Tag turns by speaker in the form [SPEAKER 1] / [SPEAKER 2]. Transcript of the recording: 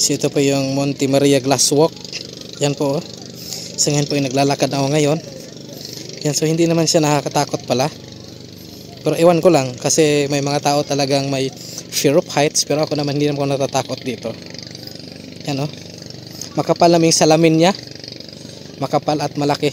[SPEAKER 1] So ito po yung Monte Maria Glass Walk. Yan po. So ngayon po yung naglalakad ako ngayon. Yan, so hindi naman siya nakakatakot pala. Pero iwan ko lang kasi may mga tao talagang may fear of heights, pero ako naman hindi naman ako natatakot dito. Yan o. Makapal naman yung salamin niya. Makapal at malaki.